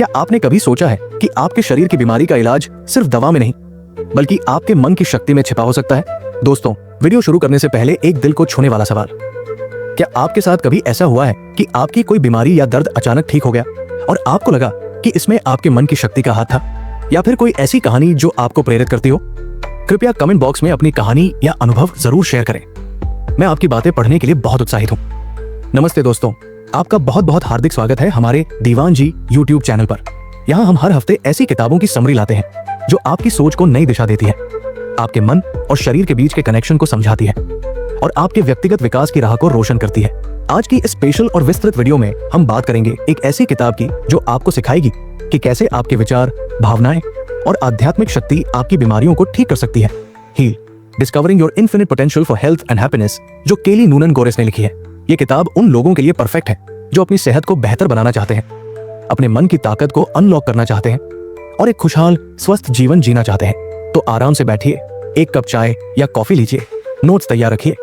क्या आपने कभी सोचा है कि आपके शरीर की बीमारी का इलाज सिर्फ दवा में नहीं बल्कि आपके मन की शक्ति में छिपा हो सकता है? दोस्तों, वीडियो शुरू करने से पहले एक दिल को छूने वाला सवाल। क्या आपके साथ कभी ऐसा हुआ है कि आपकी कोई बीमारी या दर्द अचानक ठीक हो गया और आपको लगा कि इसमें आपके मन की शक्ति का हाथ था? या फिर कोई ऐसी कहानी जो आपको प्रेरित करती हो? कृपया कमेंट बॉक्स में अपनी कहानी या अनुभव जरूर शेयर करें। मैं आपकी बातें पढ़ने के लिए बहुत उत्साहित हूँ। नमस्ते दोस्तों, आपका बहुत बहुत हार्दिक स्वागत है हमारे दीवान जी यूट्यूब चैनल पर। यहाँ हम हर हफ्ते ऐसी किताबों की समरी लाते हैं जो आपकी सोच को नई दिशा देती है, आपके मन और शरीर के बीच के कनेक्शन को समझाती है और आपके व्यक्तिगत विकास की राह को रोशन करती है। आज की इस स्पेशल और विस्तृत वीडियो में हम बात करेंगे एक ऐसी किताब की जो आपको सिखाएगी कि कैसे आपके विचार, भावनाएं और आध्यात्मिक शक्ति आपकी बीमारियों को ठीक कर सकती है। Heal, discovering your infinite potential for health and happiness, जो केली नूनन गोरेस ने लिखी है। ये किताब उन लोगों के लिए परफेक्ट है जो अपनी सेहत को बेहतर बनाना चाहते हैं, अपने मन की ताकत को अनलॉक करना चाहते हैं और एक खुशहाल स्वस्थ जीवन जीना चाहते हैं। तो आराम से बैठिए, एक कप चाय या कॉफी लीजिए, नोट्स तैयार रखिए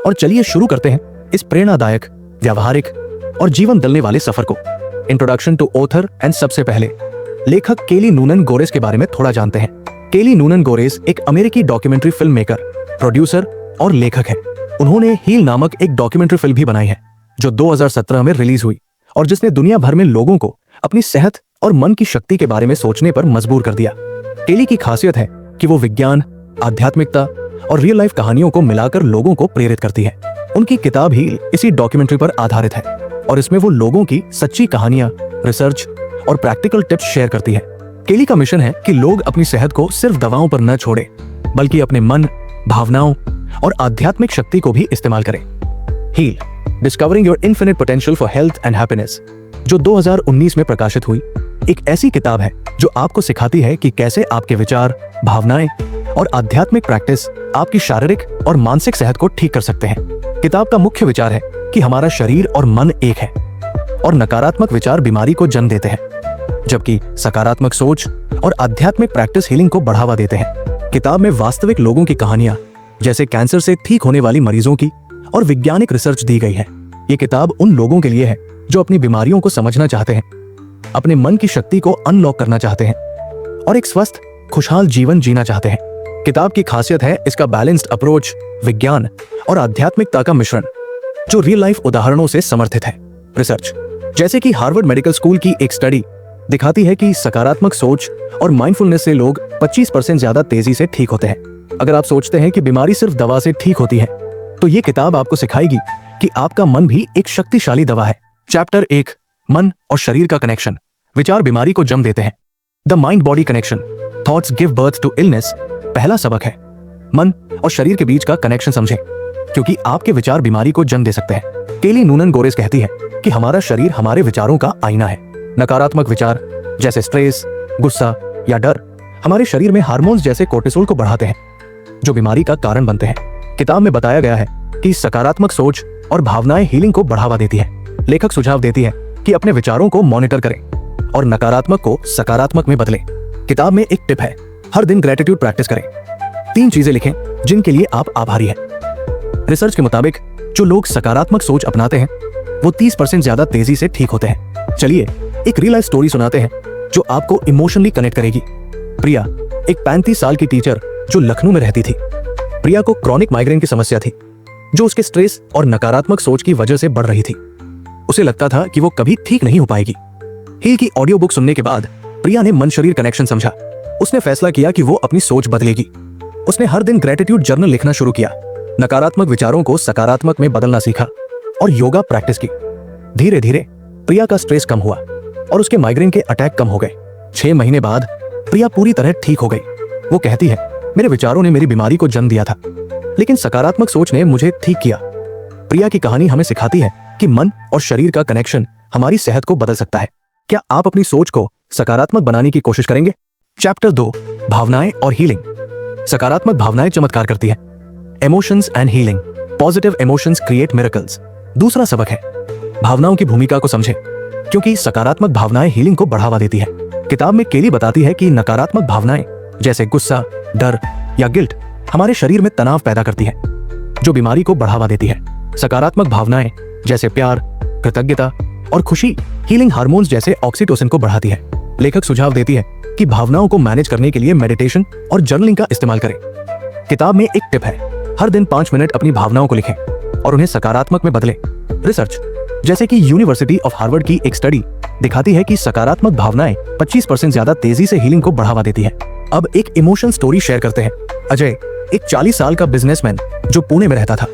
और चलिए शुरू करते हैं इस प्रेरणादायक, व्यावहारिक और जीवन बदलने वाले सफर को। इंट्रोडक्शन टू ऑथर एंड सबसे पहले लेखक केली नूनन गोरेस के बारे में थोड़ा जानते हैं। केली नूनन गोरेस एक अमेरिकी डॉक्यूमेंट्री फिल्म मेकर, प्रोड्यूसर और लेखक है। उन्होंने हील नामक एक डॉक्यूमेंट्री फिल्म भी बनाई है जो 2017 में रिलीज हुई और जिसने दुनिया भर में लोगों को अपनी सेहत और मन की शक्ति के बारे में सोचने पर मजबूर कर दिया। केली की खासियत है कि वो विज्ञान, आध्यात्मिकता और रियल लाइफ कहानियों को मिलाकर लोगों को प्रेरित करती है। उनकी किताब हील इसी डॉक्यूमेंट्री पर आधारित है और इसमें वो लोगों की सच्ची कहानियां, रिसर्च और प्रैक्टिकल टिप्स शेयर करती है। केली का मिशन है कि लोग अपनी सेहत को सिर्फ दवाओं पर न छोड़ें बल्कि अपने मन, भावनाओं और आध्यात्मिक शक्ति को भी इस्तेमाल करें। Heal, discovering your infinite potential for health and happiness, जो 2019 में प्रकाशित हुई, एक ऐसी किताब है जो आपको सिखाती है कि कैसे आपके विचार, भावनाएं और आध्यात्मिक प्रैक्टिस आपकी शारीरिक और मानसिक सेहत को ठीक कर सकते हैं। किताब का मुख्य विचार है कि हमारा शरीर और मन एक है और नकारात्मक विचार बीमारी को जन्म देते हैं, जबकि सकारात्मक सोच और आध्यात्मिक प्रैक्टिस हीलिंग को बढ़ावा देते हैं। किताब में वास्तविक लोगों की कहानियां, जैसे कैंसर से ठीक होने वाली मरीजों की, और वैज्ञानिक रिसर्च दी गई है। ये किताब उन लोगों के लिए है जो अपनी बीमारियों को समझना चाहते हैं, अपने मन की शक्ति को अनलॉक करना चाहते हैं और एक स्वस्थ, खुशहाल जीवन जीना चाहते हैं। किताब की खासियत है इसका बैलेंस्ड अप्रोच, विज्ञान और आध्यात्मिकता का मिश्रण, जो रियल लाइफ उदाहरणों से समर्थित है। रिसर्च, जैसे कि हार्वर्ड मेडिकल स्कूल की एक स्टडी दिखाती है कि सकारात्मक सोच और माइंडफुलनेस से लोग 25% ज्यादा तेजी से ठीक होते हैं। अगर आप सोचते हैं कि बीमारी सिर्फ दवा से ठीक होती है, तो ये किताब आपको सिखाएगी कि आपका मन भी एक शक्तिशाली दवा है। चैप्टर 1, मन और शरीर का कनेक्शन। विचार बीमारी को जन्म देते हैं। The mind body connection, thoughts give birth to illness. पहला सबक है, मन और शरीर के बीच का कनेक्शन समझें, क्योंकि आपके विचार बीमारी को जन्म दे सकते हैं। केली नूनन गोरेस कहती है कि हमारा शरीर हमारे विचारों का आईना है। नकारात्मक विचार जैसे स्ट्रेस, गुस्सा या डर हमारे शरीर में हार्मोन्स जैसे कोर्टिसोल को बढ़ाते हैं, जो बीमारी का कारण बनते हैं। किताब में बताया गया है कि सकारात्मक सोच और भावनाएं हीलिंग को बढ़ावा देती है। लेखक सुझाव देती है कि अपने विचारों को मॉनिटर करें और नकारात्मक को सकारात्मक में बदलें। किताब में एक टिप है, हर दिन ग्रेटिट्यूड प्रैक्टिस करें। 3 चीजें लिखें जिनके लिए आप आभारी हैं। रिसर्च के मुताबिक जो लोग सकारात्मक सोच अपनाते हैं वो 30% ज्यादा तेजी से ठीक होते हैं। चलिए एक रियल लाइफ स्टोरी सुनाते हैं जो आपको इमोशनली कनेक्ट करेगी। प्रिया, एक 35 साल की टीचर जो लखनऊ में रहती थी। प्रिया को क्रॉनिक माइग्रेन की समस्या थी, जो उसके स्ट्रेस और नकारात्मक सोच की वजह से बढ़ रही थी। उसे लगता था कि वो कभी ठीक नहीं हो पाएगी। हील की ऑडियो बुक सुनने के बाद प्रिया ने मन शरीर कनेक्शन समझा। उसने फैसला किया कि वो अपनी सोच बदलेगी। उसने हर दिन ग्रेटिट्यूड जर्नल लिखना शुरू किया, नकारात्मक विचारों को सकारात्मक में बदलना सीखा और योगा प्रैक्टिस की। धीरे धीरे प्रिया का स्ट्रेस कम हुआ और उसके माइग्रेन के अटैक कम हो गए। 6 महीने बाद प्रिया पूरी तरह ठीक हो गई। वो कहती है, मेरे विचारों ने मेरी बीमारी को जन्म दिया था, लेकिन सकारात्मक सोच ने मुझे ठीक किया। प्रिया की कहानी हमें सिखाती है कि मन और शरीर का कनेक्शन हमारी सेहत को बदल सकता है। क्या आप अपनी सोच को सकारात्मक बनाने की कोशिश करेंगे? चैप्टर 2, भावनाएं और हीलिंग। सकारात्मक भावनाएं चमत्कार करती है। Emotions and healing, positive emotions create miracles. दूसरा सबक है, भावनाओं की भूमिका को समझें, क्योंकि सकारात्मक भावनाएं हीलिंग को बढ़ावा देती है। किताब में केली बताती है कि नकारात्मक भावनाएं जैसे गुस्सा, डर या गिल्ट हमारे शरीर में तनाव पैदा करती है, जो बीमारी को बढ़ावा देती है। सकारात्मक भावनाएं जैसे प्यार, कृतज्ञता और खुशी हीलिंग हार्मोन्स जैसे ऑक्सीटोसिन को बढ़ाती है। लेखक सुझाव देती है कि भावनाओं को मैनेज करने के लिए मेडिटेशन और जर्नलिंग का इस्तेमाल करें। किताब में एक टिप है, हर दिन 5 मिनट अपनी भावनाओं को लिखें और उन्हें सकारात्मक में बदलें। रिसर्च जैसे कि यूनिवर्सिटी ऑफ हार्वर्ड की एक स्टडी दिखाती है कि सकारात्मक भावनाएं 25% ज्यादा तेजी से हीलिंग को बढ़ावा देती है। अब एक इमोशनल स्टोरी शेयर करते हैं। अजय एक 40 साल का बिजनेसमैन जो पुणे में रहता था।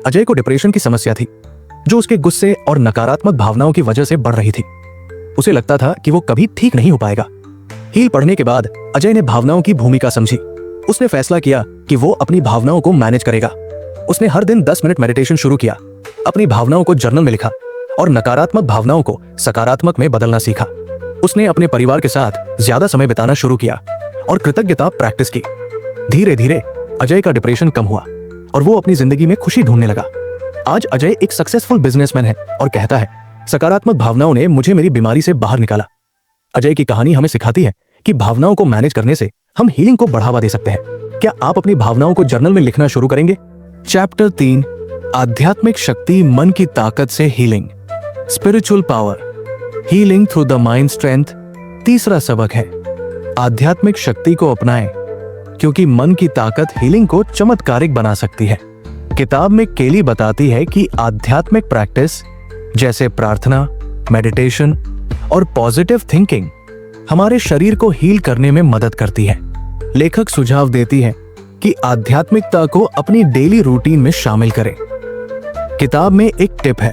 अजय को डिप्रेशन की समस्या थी जो उसके गुस्से और नकारात्मक भावनाओं की वजह से बढ़ रही थी। उसे लगता था कि वो कभी ठीक नहीं हो पाएगा। हील पढ़ने के बाद अजय ने भावनाओं की भूमिका समझी। उसने फैसला किया कि वो अपनी भावनाओं को मैनेज करेगा। उसने हर दिन 10 मिनट मेडिटेशन शुरू किया, अपनी भावनाओं को जर्नल में लिखा और नकारात्मक भावनाओं को सकारात्मक में बदलना सीखा। उसने अपने परिवार के साथ ज्यादा समय बिताना शुरू किया और कृतज्ञता प्रैक्टिस की। धीरे धीरे अजय का डिप्रेशन कम हुआ और वो अपनी जिंदगी में खुशी ढूंढने लगा। आज अजय एक सक्सेसफुल बिजनेसमैन है और कहता है, सकारात्मक भावनाओं ने मुझे मेरी बीमारी से बाहर निकाला। अजय की कहानी हमें सिखाती है कि भावनाओं को मैनेज करने से हम हीलिंग को बढ़ावा दे सकते हैं। क्या आप अपनी भावनाओं को जर्नल में लिखना शुरू करेंगे? चैप्टर 3, आध्यात्मिक शक्ति, मन की ताकत से healing, spiritual power, healing through the mind strength. तीसरा सबक है, आध्यात्मिक शक्ति को अपनाएं क्योंकि मन की ताकत हीलिंग को चमत्कारिक बना सकती है। किताब में केली बताती है कि आध्यात्मिक प्रैक्टिस जैसे प्रार्थना, मेडिटेशन और पॉजिटिव थिंकिंग हमारे शरीर को हील करने में मदद करती है। लेखक सुझाव देती है कि आध्यात्मिकता को अपनी डेली रूटीन में शामिल करें। किताब में एक टिप है,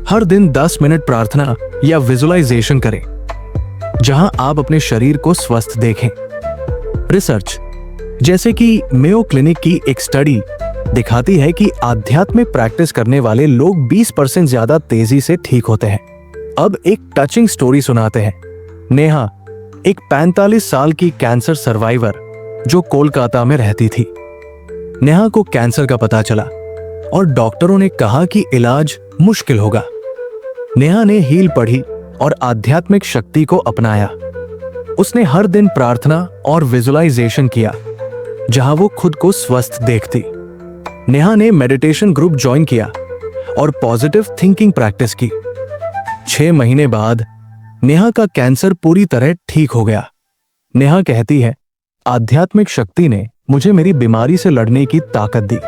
हर दिन 10 मिनट प्रार्थना या विजुअलाइजेशन करें जहां आप अपने शरीर को स्वस्थ देखें। रिसर्च जैसे कि मेयो क्लिनिक की एक स्टडी दिखाती है कि आध्यात्मिक प्रैक्टिस करने वाले लोग 20% ज्यादा तेजी से ठीक होते हैं। अब एक टचिंग स्टोरी सुनाते हैं। नेहा एक 45 साल की कैंसर सर्वाइवर जो कोलकाता में रहती थी। नेहा को कैंसर का पता चला और डॉक्टरों ने कहा कि इलाज मुश्किल होगा। नेहा ने हील पढ़ी और आध्यात्मिक शक्ति को अपनाया। उसने हर दिन प्रार्थना और विजुअलाइजेशन किया जहां वो खुद को स्वस्थ देखती। नेहा ने मेडिटेशन ग्रुप ज्वाइन किया और पॉजिटिव थिंकिंग प्रैक्टिस की। 6 महीने बाद नेहा का कैंसर पूरी तरह ठीक हो गया। नेहा कहती है, आध्यात्मिक शक्ति ने मुझे मेरी बीमारी से लड़ने की ताकत दी।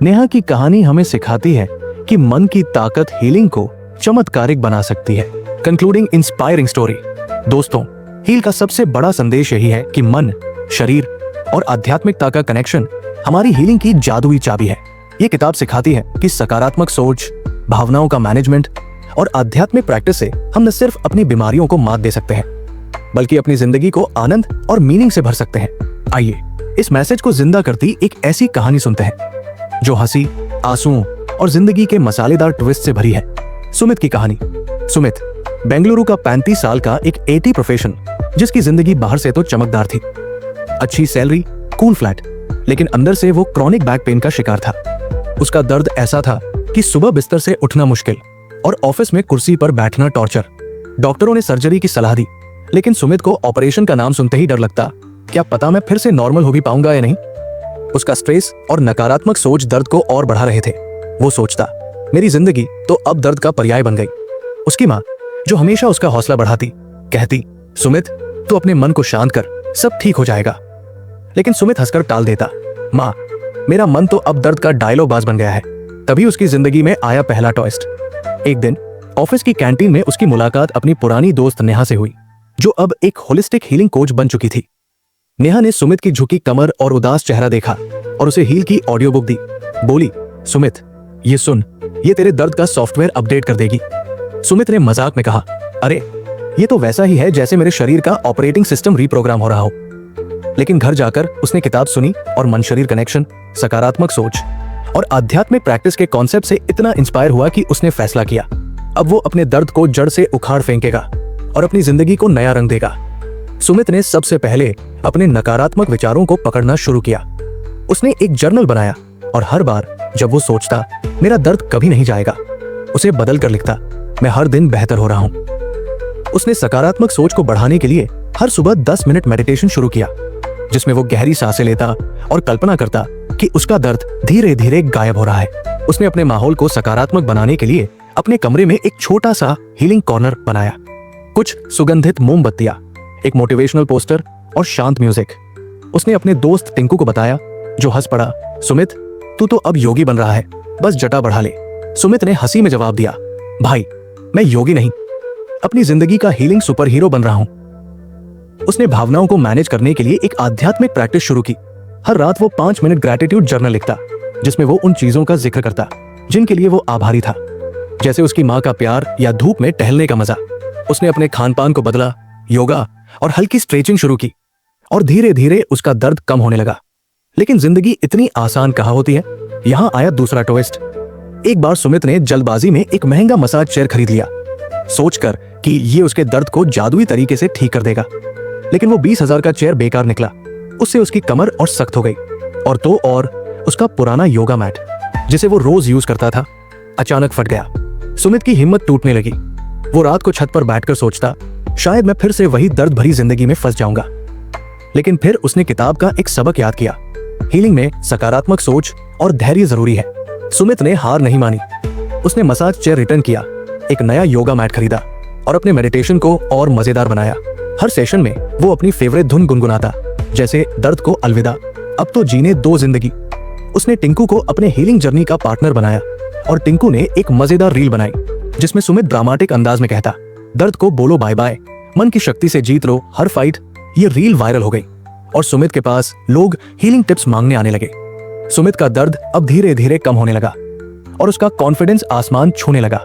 नेहा की कहानी हमें सिखाती है कि मन की ताकत हीलिंग को चमत्कारिक बना सकती है। Concluding inspiring story. दोस्तों, हील का सबसे बड़ा संदेश यही है कि मन, शरीर और आध्यात्मिकता का कनेक्शन हमारी हीलिंग की जादुई चाबी है। ये किताब सिखाती है कि सकारात्मक सोच, भावनाओं का मैनेजमेंट और आध्यात्मिक प्रैक्टिस से हम न सिर्फ अपनी बीमारियों को मात दे सकते हैं बल्कि अपनी जिंदगी को आनंद और मीनिंग से भर सकते हैं। आइए इस मैसेज को जिंदा करती एक ऐसी कहानी सुनते हैं जो हंसी, आंसुओं और जिंदगी के मसालेदार ट्विस्ट से भरी है। सुमित की कहानी। सुमित बेंगलुरु का 35 साल का एक एटी प्रोफेशन जिसकी जिंदगी बाहर से तो चमकदार थी, अच्छी सैलरी, कूल फ्लैट, लेकिन अंदर से वो क्रॉनिक बैक पेन का शिकार था। उसका दर्द ऐसा था कि सुबह बिस्तर से उठना मुश्किल और ऑफिस में कुर्सी पर बैठना टॉर्चर। डॉक्टरों ने सर्जरी की सलाह दी, लेकिन सुमित को ऑपरेशन का नाम सुनते ही डर लगता, क्या पता मैं फिर से नॉर्मल हो भी पाऊंगा या नहीं। उसका स्ट्रेस और नकारात्मक सोच दर्द को और बढ़ा रहे थे। वो सोचता, मेरी जिंदगी तो अब दर्द का पर्याय बन गई। उसकी माँ, जो हमेशा उसका हौसला बढ़ाती, कहती, सुमित तू अपने मन को शांत कर, सब ठीक हो जाएगा। लेकिन सुमित हंसकर टाल देता, माँ मेरा मन तो अब दर्द का डायलॉग बाज बन गया है। तभी उसकी जिंदगी में आया पहला ट्विस्ट। एक दिन ऑफिस की कैंटीन में उसकी मुलाकात अपनी पुरानी दोस्त नेहा से हुई, जो अब एक होलिस्टिक हीलिंग कोच बन चुकी थी। नेहा ने सुमित की झुकी कमर और उदास चेहरा देखा और उसे हील की ऑडियो बुक दी। बोली, सुमित ये सुन, ये तेरे दर्द का सॉफ्टवेयर अपडेट कर देगी। सुमित ने मजाक में कहा, अरे ये तो वैसा ही है जैसे मेरे शरीर का ऑपरेटिंग सिस्टम रीप्रोग्राम हो रहा हो। लेकिन घर जाकर उसने किताब सुनी और मन शरीर कनेक्शन, सकारात्मक सोच और आध्यात्मिक प्रैक्टिस के कॉन्सेप्ट से इतना इंस्पायर हुआ कि उसने फैसला किया, अब वो अपने दर्द को जड़ से उखाड़ फेंकेगा और अपनी जिंदगी को नया रंग देगा। सुमित ने सबसे पहले अपने नकारात्मक विचारों को पकड़ना शुरू किया। उसने एक जर्नल बनाया और हर बार जब वो सोचता मेरा दर्द कभी नहीं जाएगा, उसे बदल कर लिखता, मैं हर दिन बेहतर हो रहा हूं। उसने सकारात्मक सोच को बढ़ाने के लिए हर सुबह 10 मिनट मेडिटेशन शुरू किया, जिसमें वो गहरी सांसें लेता और कल्पना करता कि उसका दर्द धीरे धीरे गायब हो रहा है। उसने अपने माहौल को सकारात्मक बनाने के लिए अपने कमरे में एक छोटा सा हीलिंग कॉर्नर बनाया। कुछ सुगंधित मोमबत्तियां, एक मोटिवेशनल पोस्टर और शांत म्यूजिक। उसने अपने दोस्त टिंकू को बताया, जो हंस पड़ा, सुमित तू तो अब योगी बन रहा है, बस जटा बढ़ा ले। सुमित ने हंसी में जवाब दिया, भाई मैं योगी नहीं, अपनी जिंदगी का हीलिंग सुपर हीरो बन रहा हूं। उसने भावनाओं को मैनेज करने के लिए एक आध्यात्मिक प्रैक्टिस शुरू की। हर रात वो 5 मिनट ग्रैटिट्यूड जर्नल लिखता, जिसमें वो उन चीजों का जिक्र करता जिनके लिए वो आभारी था, जैसे उसकी माँ का प्यार या धूप में टहलने का मजा। उसने अपने खान पान को बदला, योगा और हल्की स्ट्रेचिंग शुरू की, और धीरे धीरे उसका दर्द कम होने लगा। लेकिन जिंदगी इतनी आसान कहाँ होती है। यहाँ आया दूसरा ट्विस्ट। एक बार सुमित ने जल्दबाजी में एक महंगा मसाज चेयर खरीद लिया, सोचकर कि ये उसके दर्द को जादुई तरीके से ठीक कर देगा। लेकिन वो 20,000 का चेयर बेकार निकला। उससे उसकी कमर और सख्त हो गई, और उसका पुराना योगा मैट, जिसे वो रोज यूज करता था, अचानक फट गया। सुमित की हिम्मत टूटने लगी। वो रात को छत पर बैठकर सोचता, शायद मैं फिर से वही दर्द भरी जिंदगी में फंस जाऊंगा। लेकिन फिर उसने किताब का एक सबक याद किया, हीलिंग में सकारात्मक सोच और धैर्य जरूरी है। सुमित ने हार नहीं मानी। उसने मसाज चेयर रिटर्न किया, एक नया योगा मैट खरीदा और अपने मेडिटेशन को और मजेदार बनाया। हर सेशन में वो अपनी फेवरेट धुन गुनगुनाता, जैसे दर्द को अलविदा, अब तो जीने दो जिंदगी। उसने टिंकू को अपने हीलिंग जर्नी का पार्टनर बनाया, और टिंकू ने एक मजेदार रील बनाई जिसमें सुमित ड्रामेटिक अंदाज में कहता, दर्द को बोलो बाय बाय, मन की शक्ति से जीत लो हर फाइट। ये रील वायरल हो गई और सुमित के पास लोग हीलिंग टिप्स मांगने आने लगे। सुमित का दर्द अब धीरे धीरे कम होने लगा और उसका कॉन्फिडेंस आसमान छूने लगा।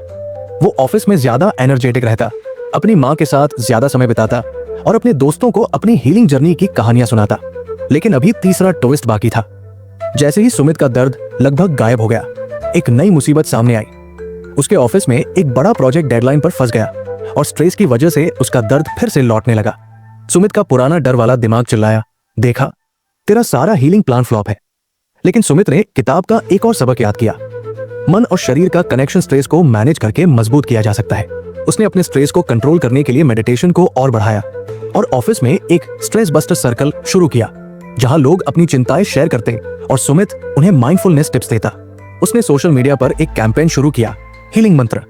वो ऑफिस में ज्यादा एनर्जेटिक रहता, अपनी माँ के साथ ज्यादा समय बिताता और अपने दोस्तों को अपनी हीलिंग जर्नी की कहानियां सुनाता। लेकिन अभी तीसरा ट्विस्ट बाकी था। जैसे ही सुमित का दर्द लगभग गायब हो गया, एक नई मुसीबत सामने आई। उसके ऑफिस में एक बड़ा प्रोजेक्ट डेडलाइन पर फंस गया और स्ट्रेस की वजह से उसका दर्द फिर से लौटने लगा। सुमित का पुराना डर वाला दिमाग चिल्लाया, देखा तेरा सारा हीलिंग प्लान फ्लॉप है। लेकिन सुमित ने किताब का एक और सबक याद किया, मन और शरीर का कनेक्शन स्ट्रेस को मैनेज करके मजबूत किया जा सकता है। उसने अपने स्ट्रेस को कंट्रोल करने के लिए मेडिटेशन को और बढ़ाया और ऑफिस में एक स्ट्रेस बस्टर सर्कल शुरू किया, जहां लोग अपनी चिंताएं शेयर करते और सुमित उन्हें माइंडफुलनेस टिप्स देता। उसने सोशल मीडिया पर एक कैंपेन शुरू किया, हीलिंग मंत्र,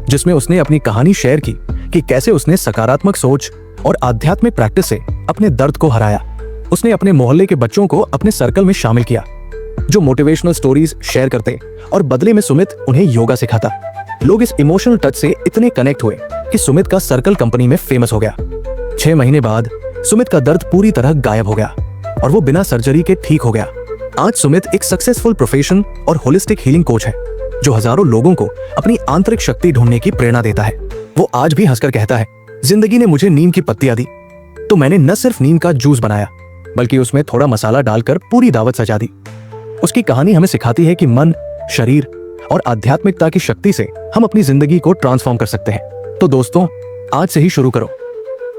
जिसमें उसने अपनी कहानी शेयर की कि कैसे उसने सकारात्मक सोच और आध्यात्मिक प्रैक्टिस से अपने दर्द को हराया। उसने अपने मोहल्ले के बच्चों को अपने सर्कल में शामिल किया, जो मोटिवेशनल स्टोरीज शेयर करते, और बदले में सुमित उन्हें योगा सिखाता। लोग इस इमोशनल टच से इतने कनेक्ट हुए कि सुमित का सर्कल कंपनी में फेमस हो गया। 6 महीने बाद सुमित का दर्द पूरी तरह गायब हो गया और वो बिना सर्जरी के ठीक हो गया। आज सुमित एक सक्सेसफुल प्रोफेशन और होलिस्टिक हीलिंग कोच है, जो हजारों लोगों को अपनी आंतरिक शक्ति ढूंढने की प्रेरणा देता है। वो आज भी हंसकर कहता है, जिंदगी ने मुझे नीम की पत्तियां दी तो मैंने न सिर्फ नीम का जूस बनाया, बल्कि उसमें थोड़ा मसाला डालकर पूरी दावत सजा दी। उसकी कहानी हमें सिखाती है कि मन, शरीर और आध्यात्मिकता की शक्ति से हम अपनी जिंदगी को ट्रांसफॉर्म कर सकते हैं। तो दोस्तों, आज से ही शुरू करो,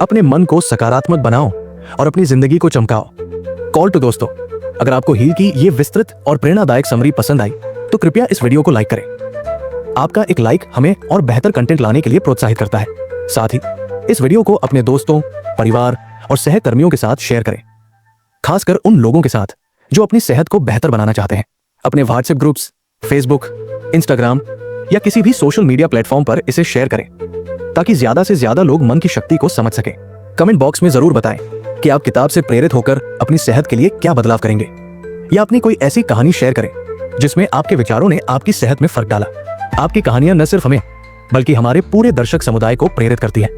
अपने मन को सकारात्मक बनाओ और अपनी जिंदगी को चमकाओ। कॉल टू दोस्तों, अगर आपको हील की ये विस्तृत और प्रेरणादायक समरी पसंद आई तो कृपया इस वीडियो को लाइक करें। आपका एक लाइक हमें और बेहतर कंटेंट लाने के लिए प्रोत्साहित करता है। साथ ही इस वीडियो को अपने दोस्तों, परिवार और सहकर्मियों के साथ शेयर करें, खासकर उन लोगों के साथ जो अपनी सेहत को बेहतर बनाना चाहते हैं। अपने व्हाट्सएप ग्रुप्स, फेसबुक, इंस्टाग्राम या किसी भी सोशल मीडिया प्लेटफॉर्म पर इसे शेयर करें, ताकि ज्यादा से ज्यादा लोग मन की शक्ति को समझ सकें। कमेंट बॉक्स में जरूर बताएं कि आप किताब से प्रेरित होकर अपनी सेहत के लिए क्या बदलाव करेंगे, या अपनी कोई ऐसी कहानी शेयर करें जिसमें आपके विचारों ने आपकी सेहत में फर्क डाला। आपकी कहानियां न सिर्फ हमें बल्कि हमारे पूरे दर्शक समुदाय को प्रेरित करती है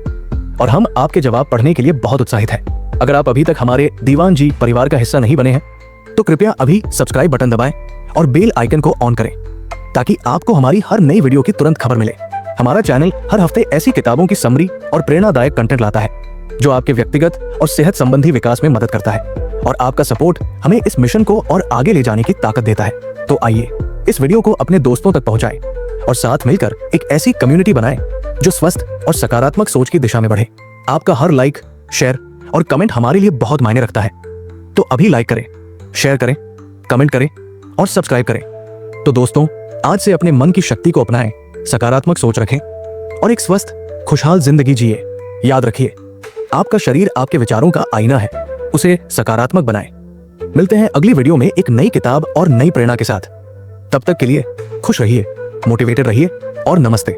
और हम आपके जवाब पढ़ने के लिए बहुत उत्साहित हैं। अगर आप अभी तक हमारे दीवान जी परिवार का हिस्सा नहीं बने हैं तो कृपया अभी सब्सक्राइब बटन दबाएं और बेल आइकन को ऑन करें, ताकि आपको हमारी हर नई वीडियो की तुरंत खबर मिले। हमारा चैनल हर हफ्ते ऐसी किताबों की समरी और प्रेरणादायक कंटेंट लाता है जो आपके व्यक्तिगत और सेहत संबंधी विकास में मदद करता है, और आपका सपोर्ट हमें इस मिशन को और आगे ले जाने की ताकत देता है। तो आइए इस वीडियो को अपने दोस्तों तक पहुंचाएं और साथ मिलकर एक ऐसी कम्युनिटी बनाएं जो स्वस्थ और सकारात्मक सोच की दिशा में बढ़े। आपका हर लाइक, शेयर और कमेंट हमारे लिए बहुत मायने रखता है। तो अभी लाइक करें, शेयर करें, कमेंट करें और सब्सक्राइब करें। तो दोस्तों, आज से अपने मन की शक्ति को अपनाएं, सकारात्मक सोच रखें और एक स्वस्थ, खुशहाल जिंदगी जिए। याद रखिए, आपका शरीर आपके विचारों का आईना है, उसे सकारात्मक बनाएं। मिलते हैं अगली वीडियो में एक नई किताब और नई प्रेरणा के साथ। तब तक के लिए खुश रहिए, मोटिवेटेड रहिए और नमस्ते।